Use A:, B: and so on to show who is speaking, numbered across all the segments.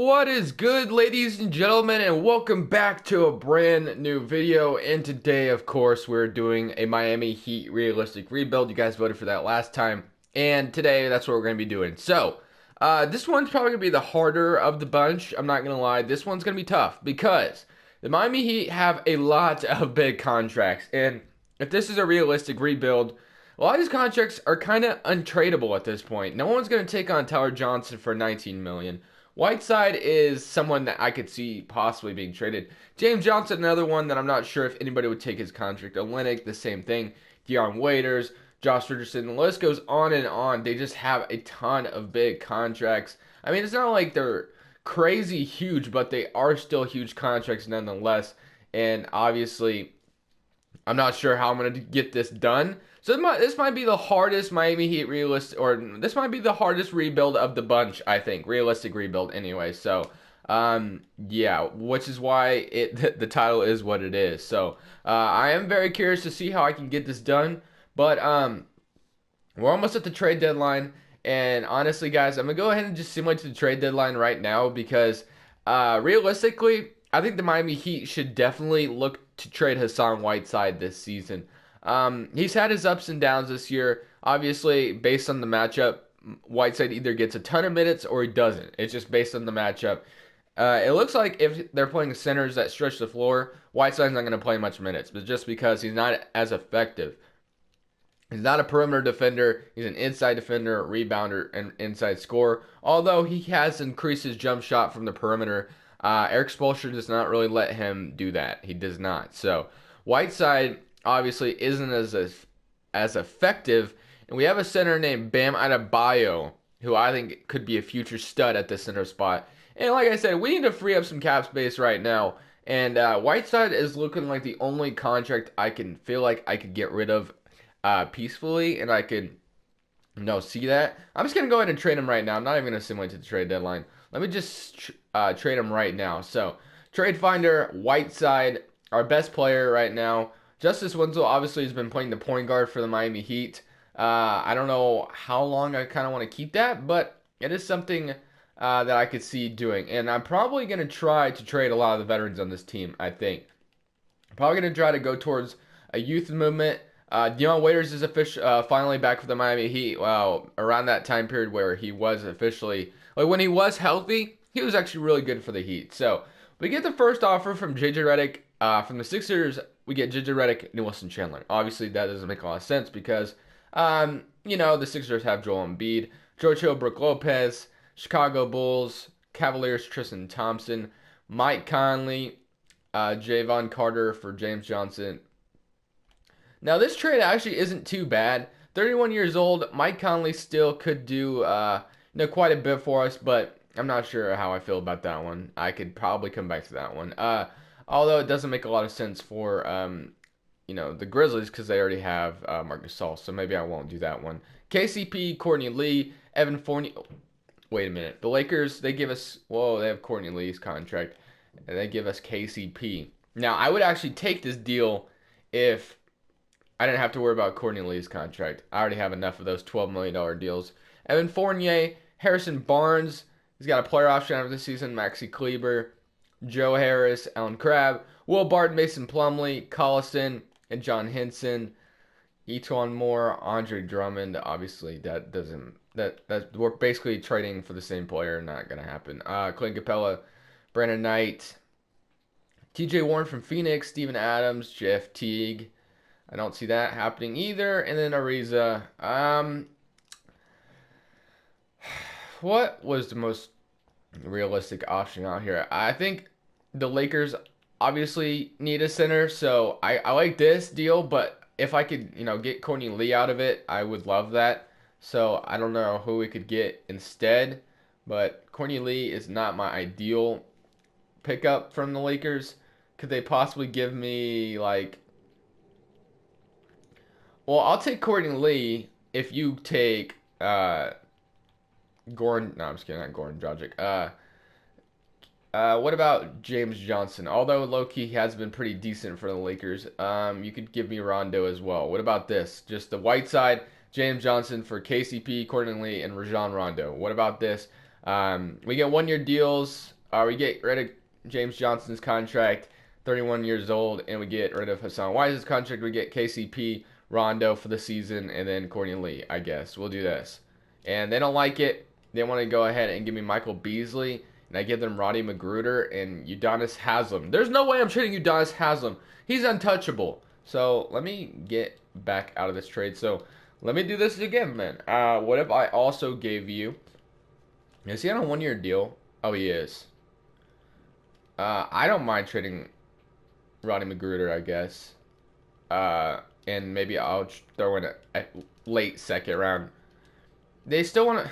A: What is good, ladies and gentlemen, and welcome back to a brand new video. And today, of course, we're doing a Miami Heat realistic rebuild. You guys voted for that last time, and today that's what we're going to be doing. This one's probably going to be the harder of the bunch. I'm not going to lie, this one's going to be tough because the Miami Heat have a lot of big contracts, and if this is a realistic rebuild, a lot of these contracts are kind of untradeable at this point. No one's going to take on Tyler Johnson for $19 million. Whiteside is someone that I could see possibly being traded. James Johnson, another one that I'm not sure if anybody would take his contract. Olynyk, the same thing. Dion Waiters, Josh Richardson, the list goes on and on. They just have a ton of big contracts. I mean, it's not like they're crazy huge, but they are still huge contracts nonetheless. And obviously, I'm not sure how I'm going to get this done. So this might be the hardest Miami Heat realistic, or this might be the hardest rebuild of the bunch, I think. Realistic rebuild anyway. Yeah, which is why the title is what it is. I am very curious to see how I can get this done. But we're almost at the trade deadline. And honestly, guys, I'm going to go ahead and just simulate the trade deadline right now because realistically, I think the Miami Heat should definitely look to trade Hassan Whiteside this season. He's had his ups and downs this year. Obviously, based on the matchup, Whiteside either gets a ton of minutes or he doesn't. It's just based on the matchup. It looks like if they're playing centers that stretch the floor, Whiteside's not going to play much minutes, but just because he's not as effective. He's not a perimeter defender. He's an inside defender, rebounder, and inside scorer. Although he has increased his jump shot from the perimeter, Eric Spoelstra does not really let him do that. He does not. So Whiteside obviously isn't as effective. And we have a center named Bam Adebayo, who I think could be a future stud at the center spot. And like I said, we need to free up some cap space right now. And Whiteside is looking like the only contract I can feel like I could get rid of peacefully, and I could see that. I'm just gonna go ahead and trade him right now. I'm not even gonna simulate to the trade deadline. Let me just trade him right now. So trade finder, Whiteside, our best player right now. Justice Winslow obviously has been playing the point guard for the Miami Heat. I don't know how long I kind of want to keep that, but it is something that I could see doing. And I'm probably going to try to trade a lot of the veterans on this team, I think. I'm probably going to try to go towards a youth movement. Dion Waiters is finally back for the Miami Heat. Wow, around that time period where he was officially, like when he was healthy, he was actually really good for the Heat. So we get the first offer from JJ Redick from the Sixers. We get JJ Redick and Wilson Chandler. Obviously, that doesn't make a lot of sense because, the Sixers have Joel Embiid, George Hill, Brook Lopez, Chicago Bulls, Cavaliers, Tristan Thompson, Mike Conley, Javon Carter for James Johnson. Now, this trade actually isn't too bad. 31 years old, Mike Conley still could do quite a bit for us, but I'm not sure how I feel about that one. I could probably come back to that one. Although it doesn't make a lot of sense for the Grizzlies because they already have Marc Gasol, so maybe I won't do that one. KCP, Courtney Lee, Evan Fournier. Wait a minute. The Lakers, they have Courtney Lee's contract, and they give us KCP. Now, I would actually take this deal if I didn't have to worry about Courtney Lee's contract. I already have enough of those $12 million deals. Evan Fournier, Harrison Barnes, he's got a player option after this season. Maxi Kleber, Joe Harris, Alan Crabb, Will Barton, Mason Plumlee, Collison, and John Henson. Etuan Moore, Andre Drummond. Obviously, that we're basically trading for the same player. Not gonna happen. Clint Capella, Brandon Knight, T.J. Warren from Phoenix, Steven Adams, Jeff Teague. I don't see that happening either. And then Ariza. What was the most realistic option out here? I think the Lakers obviously need a center, so I like this deal, but if I could, get Courtney Lee out of it, I would love that. So I don't know who we could get instead, but Courtney Lee is not my ideal pickup from the Lakers. Could they possibly give me well, I'll take Courtney Lee if you take Goran. No, I'm just kidding. Not Goran Dragic. What about James Johnson? Although low-key has been pretty decent for the Lakers, you could give me Rondo as well. What about this? Just the Whiteside, James Johnson for KCP, Courtney Lee, and Rajon Rondo. What about this? We get one-year deals. We get rid of James Johnson's contract, 31 years old, and we get rid of Hassan Wise's contract. We get KCP, Rondo for the season, and then Courtney Lee, I guess. We'll do this. And they don't like it. They want to go ahead and give me Michael Beasley, and I give them Roddy Magruder and Udonis Haslem. There's no way I'm trading Udonis Haslem. He's untouchable. So let me get back out of this trade. So let me do this again, man. What if I also gave you... Is he on a one-year deal? Oh, he is. I don't mind trading Roddy Magruder, I guess. And maybe I'll throw in a late second round. They still want to...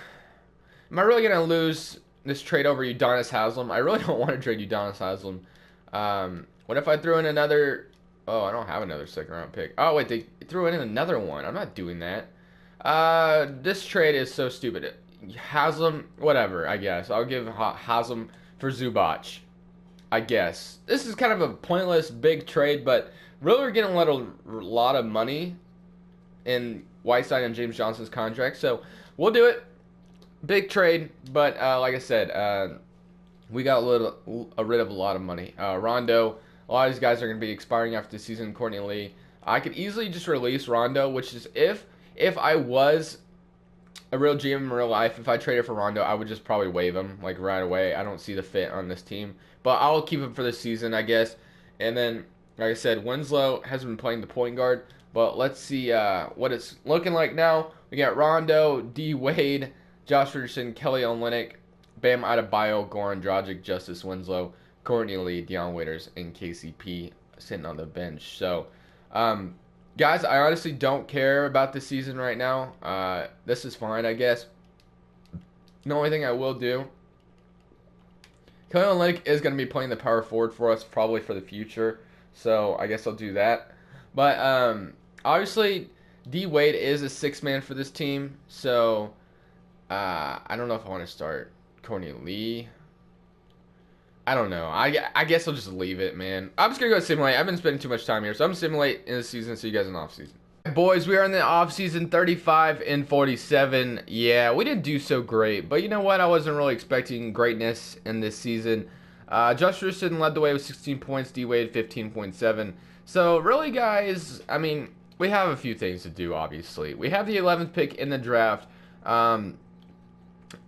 A: Am I really going to lose this trade over Udonis Haslem? I really don't want to trade Udonis Haslem. What if I threw in another... Oh, I don't have another second round pick. Oh, wait, they threw in another one. I'm not doing that. This trade is so stupid. Haslem, whatever, I guess. I'll give Haslem for Zubac, I guess. This is kind of a pointless big trade, but really we're getting a lot of money in Whiteside and James Johnson's contract, so we'll do it. Big trade, but like I said, we got rid of a lot of money. Rondo, a lot of these guys are going to be expiring after the season. Courtney Lee, I could easily just release Rondo, which is if I was a real GM in real life, if I traded for Rondo, I would just probably waive him like right away. I don't see the fit on this team, but I'll keep him for the season, I guess. And then, like I said, Winslow hasn't been playing the point guard, but let's see what it's looking like now. We got Rondo, D Wade, Josh Richardson, Kelly Olynyk, Bam Adebayo, Goran Dragic, Justice Winslow, Courtney Lee, Dion Waiters, and KCP sitting on the bench. So, guys, I honestly don't care about this season right now. This is fine, I guess. The only thing I will do, Kelly Olynyk is going to be playing the power forward for us probably for the future. So, I guess I'll do that. But, obviously, D Wade is a sixth man for this team. So, I don't know if I want to start Courtney Lee. I don't know. I guess I'll just leave it, man. I'm just going to go simulate. I've been spending too much time here. So I'm simulate in the season. See you guys in the offseason. Boys, we are in the offseason, 35 and 47. Yeah, we didn't do so great. But you know what? I wasn't really expecting greatness in this season. Josh Richardson led the way with 16 points. D-Wade, 15.7. So really, guys, I mean, we have a few things to do, obviously. We have the 11th pick in the draft. I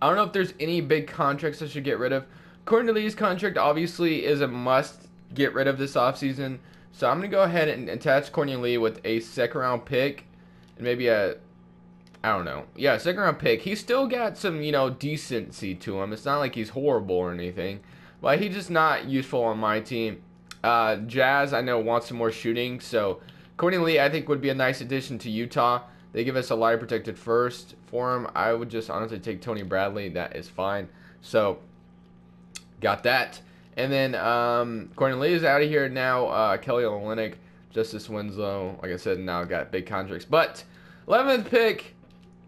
A: don't know if there's any big contracts I should get rid of. Courtney Lee's contract obviously is a must get rid of this offseason. So I'm going to go ahead and attach Courtney Lee with a second round pick. And maybe I don't know. Yeah, second round pick. He's still got some, decency to him. It's not like he's horrible or anything. But he's just not useful on my team. Jazz, I know, wants some more shooting. So Courtney Lee, I think, would be a nice addition to Utah. They give us a lottery protected first for him. I would just honestly take Tony Bradley. That is fine. So got that. And then Courtney Lee is out of here now. Kelly Olynyk, Justice Winslow, like I said, now got big contracts. But 11th pick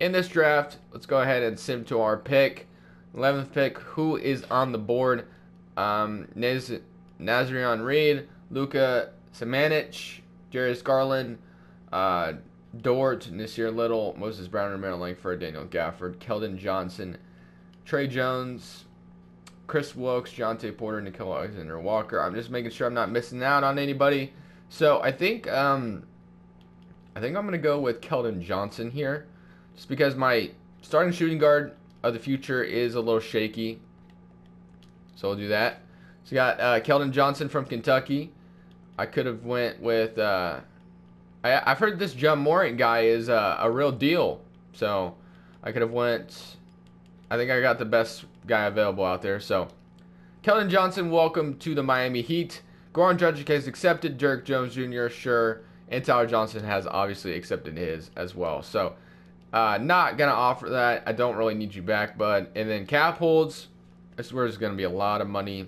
A: in this draft. Let's go ahead and sim to our pick. 11th pick. Who is on the board? Nazarion Reed, Luka Samanic, Darius Garland, Dort, Nasir Little, Moses Brown, Romero Langford, Daniel Gafford, Keldon Johnson, Trey Jones, Chris Wilkes, Jonte Porter, Nicole Alexander-Walker. I'm just making sure I'm not missing out on anybody. So I think I'm gonna go with Keldon Johnson here, just because my starting shooting guard of the future is a little shaky. So we'll do that. So we got Keldon Johnson from Kentucky. I could have went with. I've heard this John Morant guy is a real deal. So I could have went. I think I got the best guy available out there. So Keldon Johnson, welcome to the Miami Heat. Goran Dragic has accepted. Derek Jones Jr., sure. And Tyler Johnson has obviously accepted his as well. So not going to offer that. I don't really need you back, bud. And then cap holds. I swear there's going to be a lot of money.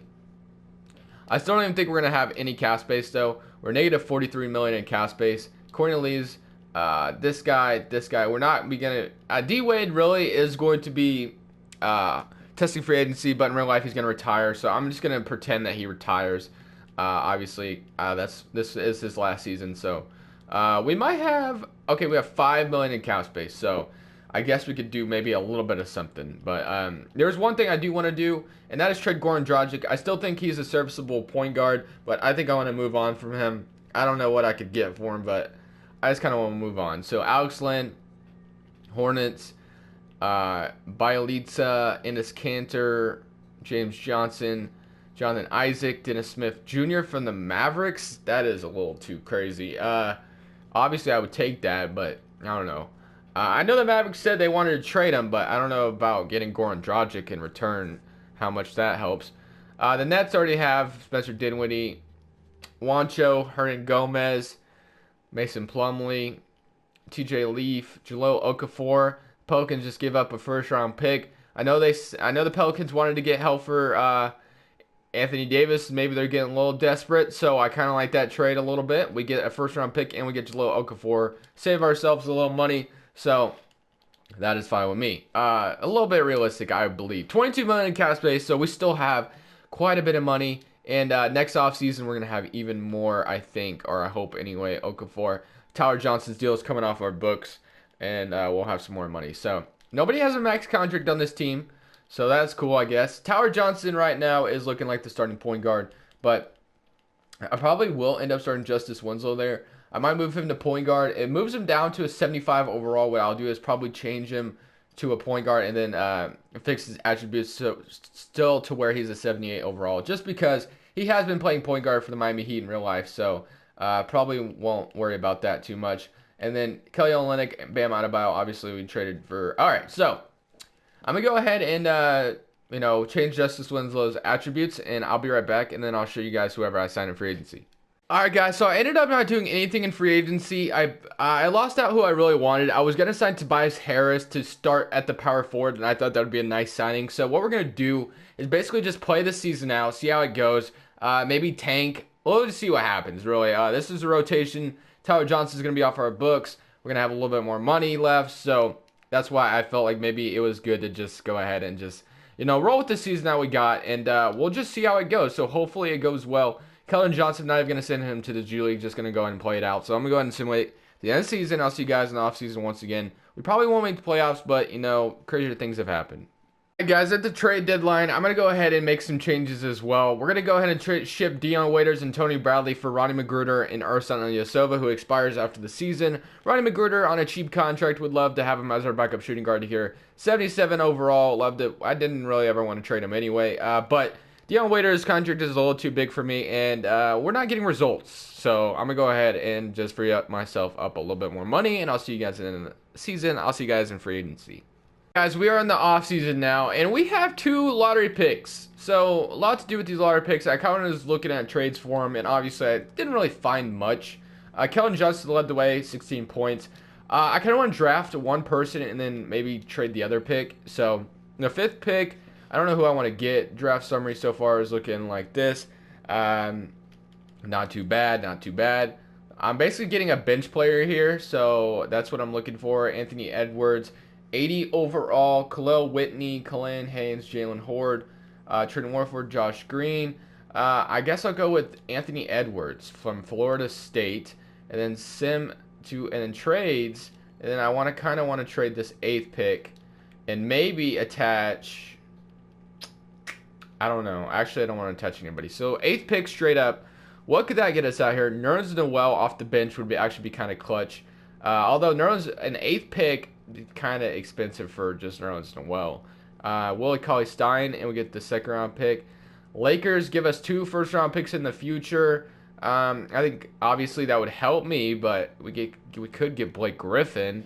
A: I still don't even think we're going to have any cap space, though. We're negative $43 million in cap space. Courtney Lee's, this guy. We're not going to... D-Wade really is going to be testing free agency, but in real life he's going to retire. So I'm just going to pretend that he retires. Obviously, this is his last season. So we might have... Okay, we have $5 million in cap space. So I guess we could do maybe a little bit of something. But there's one thing I do want to do, and that is trade Goran Dragic. I still think he's a serviceable point guard, but I think I want to move on from him. I don't know what I could get for him, but I just kind of want to move on. So Alex Len, Hornets, Bielitsa, Enes Kanter, James Johnson, Jonathan Isaac, Dennis Smith Jr. from the Mavericks. That is a little too crazy. Obviously, I would take that, but I don't know. I know the Mavericks said they wanted to trade him, but I don't know about getting Goran Dragic in return, how much that helps. The Nets already have Spencer Dinwiddie, Juancho, Hernan Gomez, Mason Plumlee, TJ Leaf, Jahlil Okafor. Pelicans just give up a first-round pick. I know the Pelicans wanted to get help for Anthony Davis. Maybe they're getting a little desperate, so I kind of like that trade a little bit. We get a first-round pick and we get Jahlil Okafor. Save ourselves a little money, so that is fine with me. A little bit realistic, I believe. 22 million in cap space, so we still have quite a bit of money. And next offseason, we're going to have even more, I think, or I hope anyway, Okafor. Tyler Johnson's deal is coming off our books, and we'll have some more money. So nobody has a max contract on this team, so that's cool, I guess. Tyler Johnson right now is looking like the starting point guard, but I probably will end up starting Justice Winslow there. I might move him to point guard. It moves him down to a 75 overall. What I'll do is probably change him to a point guard and then fix his attributes so still to where he's a 78 overall, just because he has been playing point guard for the Miami Heat in real life, so probably won't worry about that too much. And then Kelly Olynyk and Bam Adebayo, obviously we traded for. All right, so I'm gonna go ahead and change Justice Winslow's attributes, and I'll be right back, and then I'll show you guys whoever I signed in free agency. Alright guys, so I ended up not doing anything in free agency. I lost out who I really wanted. I was going to sign Tobias Harris to start at the power forward, and I thought that would be a nice signing. So what we're going to do is basically just play the season out, see how it goes, maybe tank. We'll just see what happens, really. This is a rotation. Tyler Johnson's going to be off our books. We're going to have a little bit more money left, so that's why I felt like maybe it was good to just go ahead and just, roll with the season that we got, and we'll just see how it goes. So hopefully it goes well. Keldon Johnson, not even going to send him to the G League, just going to go ahead and play it out. So I'm going to go ahead and simulate the end of the season. I'll see you guys in the offseason once again. We probably won't make the playoffs, but, crazier things have happened. Hey guys, at the trade deadline, I'm going to go ahead and make some changes as well. We're going to go ahead and ship Dion Waiters and Tony Bradley for Ronnie Magruder and Ersan Ilyasova, who expires after the season. Ronnie Magruder on a cheap contract. Would love to have him as our backup shooting guard here. 77 overall. Loved it. I didn't really ever want to trade him anyway, but Dion Waiters' contract is a little too big for me, and we're not getting results. So I'm going to go ahead and just free up myself up a little bit more money, and I'll see you guys in the season. I'll see you guys in free agency. Guys, we are in the offseason now, and we have 2 lottery picks. So a lot to do with these lottery picks. I kind of was looking at trades for them, and obviously I didn't really find much. Keldon Johnson led the way, 16 points. I kind of want to draft one person and then maybe trade the other pick. So the 5th pick, I don't know who I want to get. Draft summary so far is looking like this. Not too bad, not too bad. I'm basically getting a bench player here, so that's what I'm looking for. Anthony Edwards, 80 overall. Khalil Whitney, Kalin Haynes, Jalen Horde, Trenton Warford, Josh Green. I guess I'll go with Anthony Edwards from Florida State, and then trades, and then I kind of want to trade this 8th pick, and maybe attach. I don't know. Actually, I don't want to touch anybody. So 8th pick straight up. What could that get us out here? Nerlens Noel off the bench would actually be kind of clutch. Although Nerlens, an 8th pick, kind of expensive for just Nerlens Noel. Willie Cauley-Stein, and we get the 2nd round pick. Lakers give us 2 first-round picks in the future. I think obviously that would help me, but we could get Blake Griffin.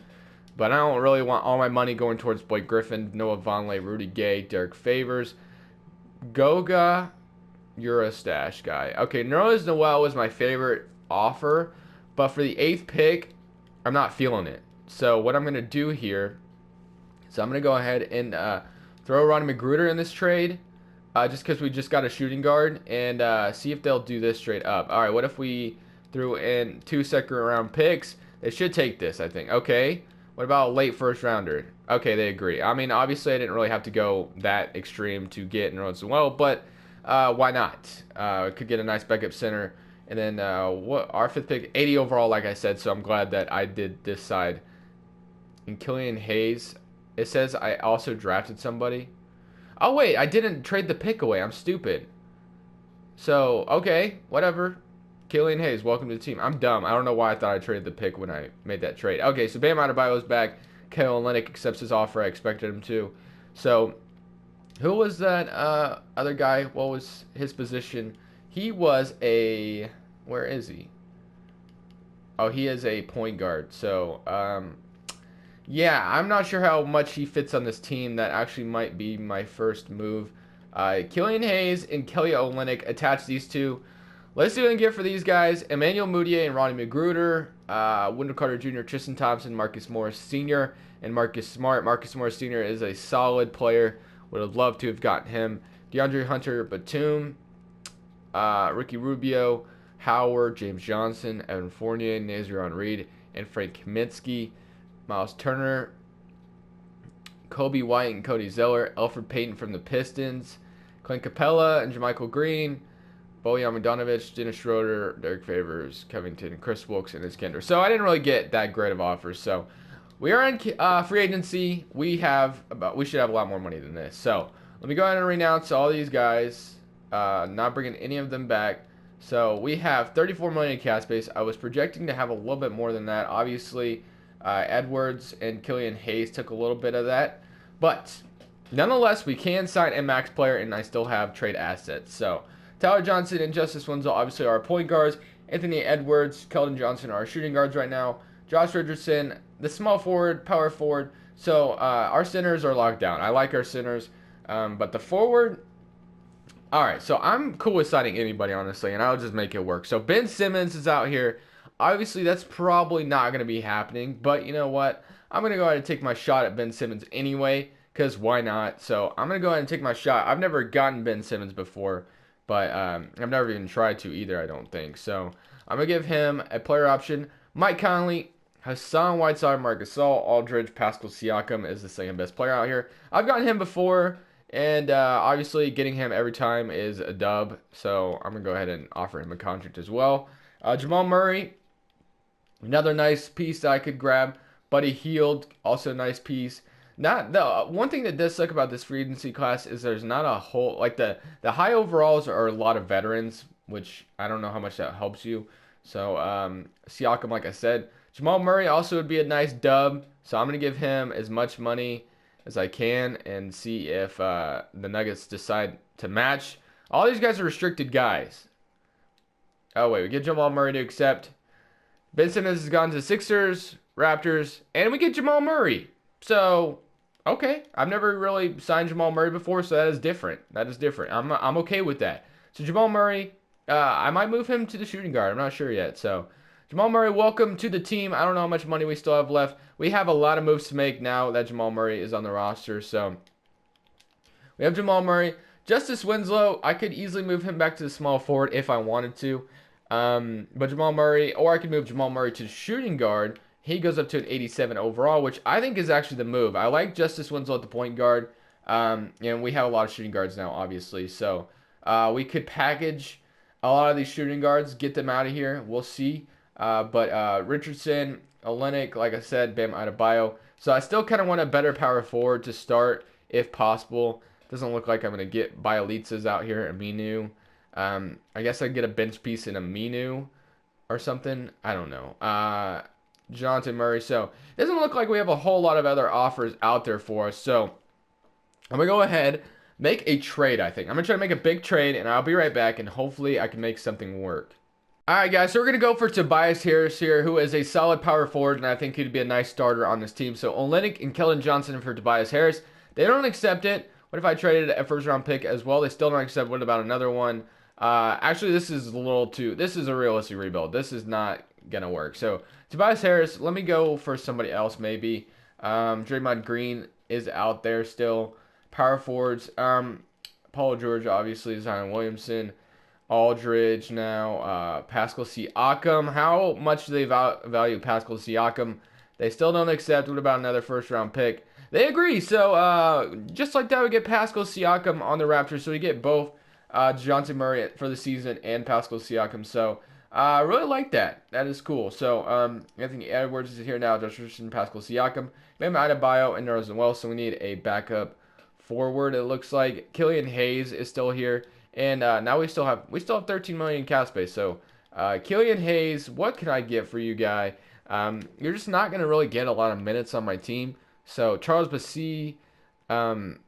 A: But I don't really want all my money going towards Blake Griffin, Noah Vonleh, Rudy Gay, Derek Favors. Goga, you're a stash guy. Okay, Nerlens Noel was my favorite offer, but for the 8th pick, I'm not feeling it. So what I'm going to do here is I'm going to go ahead and throw Ronnie Magruder in this trade, just because we just got a shooting guard, and see if they'll do this straight up. All right, what if we threw in 2 second-round picks? They should take this, I think. Okay, what about a late first-rounder? Okay, they agree. I mean, obviously, I didn't really have to go that extreme to get Nerlens Noel, but why not? Could get a nice backup center. And then what our 5th pick, 80 overall, like I said, so I'm glad that I did this side. and Killian Hayes. It says I also drafted somebody. Oh wait, I didn't trade the pick away. I'm stupid. So, okay, whatever. Killian Hayes, welcome to the team. I'm dumb. I don't know why I thought I traded the pick when I made that trade. Okay, so Bam Adebayo's back. Kelly Olynyk accepts his offer. I expected him to. So, who was that other guy? What was his position? He was a... Where is he? Oh, he is a point guard. So, yeah, I'm not sure how much he fits on this team. That actually might be my first move. Killian Hayes and Kelly Olynyk, attach these two. Let's see what we can get for these guys. Emmanuel Mudiay and Ronnie Magruder. Wendell Carter Jr., Tristan Thompson, Marcus Morris Sr., and Marcus Smart. Marcus Morris Sr. is a solid player. Would have loved to have gotten him. DeAndre Hunter, Batum, Ricky Rubio, Howard, James Johnson, Evan Fournier, Naziron Reed, and Frank Kaminsky. Miles Turner, Kobe White and Cody Zeller, Alfred Payton from the Pistons, Clint Capella and JaMychal Green, Bojan Bogdanovic, Dennis Schroeder, Derek Favors, Covington, Chris Wilkes, and Iskender. So I didn't really get that great of offers. So we are in free agency. We should have a lot more money than this. So let me go ahead and renounce all these guys. Not bringing any of them back. So we have 34 million in cap space. I was projecting to have a little bit more than that. Obviously, Edwards and Killian Hayes took a little bit of that, but nonetheless, we can sign a max player, and I still have trade assets. So Tyler Johnson and Justice Winslow obviously are our point guards. Anthony Edwards, Keldon Johnson are our shooting guards right now. Josh Richardson, the small forward, power forward. So our centers are locked down. I like our centers, but the forward. All right, so I'm cool with signing anybody, honestly, and I'll just make it work. So Ben Simmons is out here. Obviously, that's probably not going to be happening, but you know what? I'm going to go ahead and take my shot at Ben Simmons anyway, because why not? So I'm going to go ahead and take my shot. I've never gotten Ben Simmons before, but I've never even tried to either, I don't think. So I'm going to give him a player option. Mike Conley, Hassan Whiteside, Marc Gasol, Aldridge, Pascal Siakam is the second best player out here. I've gotten him before, and obviously getting him every time is a dub, so I'm going to go ahead and offer him a contract as well. Jamal Murray, another nice piece that I could grab. Buddy Hield, also a nice piece. Not the one thing that does suck about this free agency class is there's not a whole, like the high overalls are a lot of veterans, which I don't know how much that helps you. So Siakam, like I said, Jamal Murray also would be a nice dub. So I'm gonna give him as much money as I can and see if the Nuggets decide to match. All these guys are restricted guys. Oh wait, we get Jamal Murray to accept. Ben Simmons has gone to Sixers, Raptors, and we get Jamal Murray. So, okay. I've never really signed Jamal Murray before, so that is different. I'm okay with that. So, Jamal Murray, I might move him to the shooting guard. I'm not sure yet. So, Jamal Murray, welcome to the team. I don't know how much money we still have left. We have a lot of moves to make now that Jamal Murray is on the roster. So, we have Jamal Murray. Justice Winslow, I could easily move him back to the small forward if I wanted to. But Jamal Murray, or I could move Jamal Murray to shooting guard. He goes up to an 87 overall, which I think is actually the move. I like Justice Winslow at the point guard. And we have a lot of shooting guards now, obviously. So we could package a lot of these shooting guards, get them out of here. We'll see. But Richardson, Olynyk, like I said, Bam Adebayo. So I still kind of want a better power forward to start, if possible. Doesn't look like I'm going to get Bielitsa's out here, Aminu. I guess I'd get a bench piece in Aminu or something. I don't know. Jonathan Murray. So it doesn't look like we have a whole lot of other offers out there for us. So I'm going to go ahead, make a trade, I think. I'm going to try to make a big trade, and I'll be right back, and hopefully I can make something work. All right, guys, so we're going to go for Tobias Harris here, who is a solid power forward, and I think he'd be a nice starter on this team. So Olynyk and Keldon Johnson for Tobias Harris. They don't accept it. What if I traded a first-round pick as well? They still don't accept. What about another one? Actually, this is a little too... This is a realistic rebuild. This is not going to work. So, Tobias Harris, let me go for somebody else maybe. Draymond Green is out there still. Power forwards. Paul George, obviously. Zion Williamson. Aldridge now. Pascal Siakam. How much do they value Pascal Siakam? They still don't accept. What about another first-round pick? They agree. So, just like that, we get Pascal Siakam on the Raptors. So, we get both Dejounte Murray for the season and Pascal Siakam. So, I really like that. That is cool. So, Anthony Edwards is here now. Josh Richardson, Pascal Siakam, Bam Adebayo, and Nerlens Noel. So we need a backup forward. It looks like Killian Hayes is still here, and now we still have 13 million cap space. So, Killian Hayes, what can I get for you, guy? You're just not gonna really get a lot of minutes on my team. So Charles Bassey, um,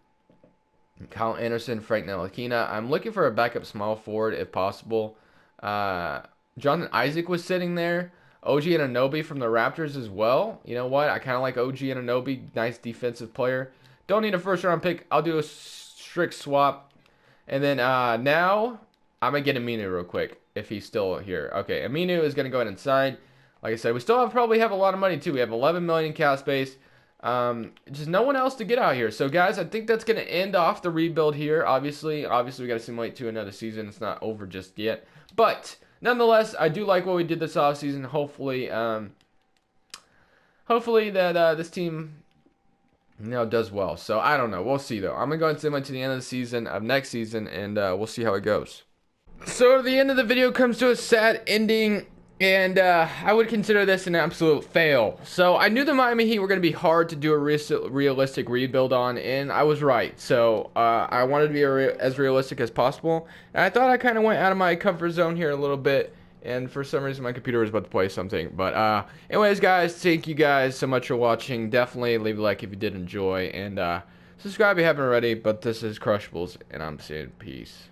A: Kyle Anderson, Frank Ntilikina. I'm looking for a backup small forward if possible. Uh, Jonathan Isaac was sitting there. OG Anunoby from the Raptors as well. You know what? I kind of like OG Anunoby. Nice defensive player. Don't need a first round pick. I'll do a strict swap. And then now I'm going to get Aminu real quick if he's still here. Okay, Aminu is going to go ahead and sign. Like I said, we still probably have a lot of money too. We have 11 million in cap space. Just no one else to get out here. So guys, I think that's gonna end off the rebuild here. Obviously, we gotta simulate to another season. It's not over just yet. But nonetheless, I do like what we did this offseason. Hopefully that this team does well. So I don't know. We'll see though. I'm gonna go and simulate to the end of the season of next season, and we'll see how it goes. So the end of the video comes to a sad ending. And I would consider this an absolute fail. So I knew the Miami Heat were going to be hard to do a realistic rebuild on, and I was right. So I wanted to be as realistic as possible. And I thought I kind of went out of my comfort zone here a little bit. And for some reason, my computer was about to play something. But anyways, guys, thank you guys so much for watching. Definitely leave a like if you did enjoy. And subscribe if you haven't already. But this is Crushables, and I'm saying peace.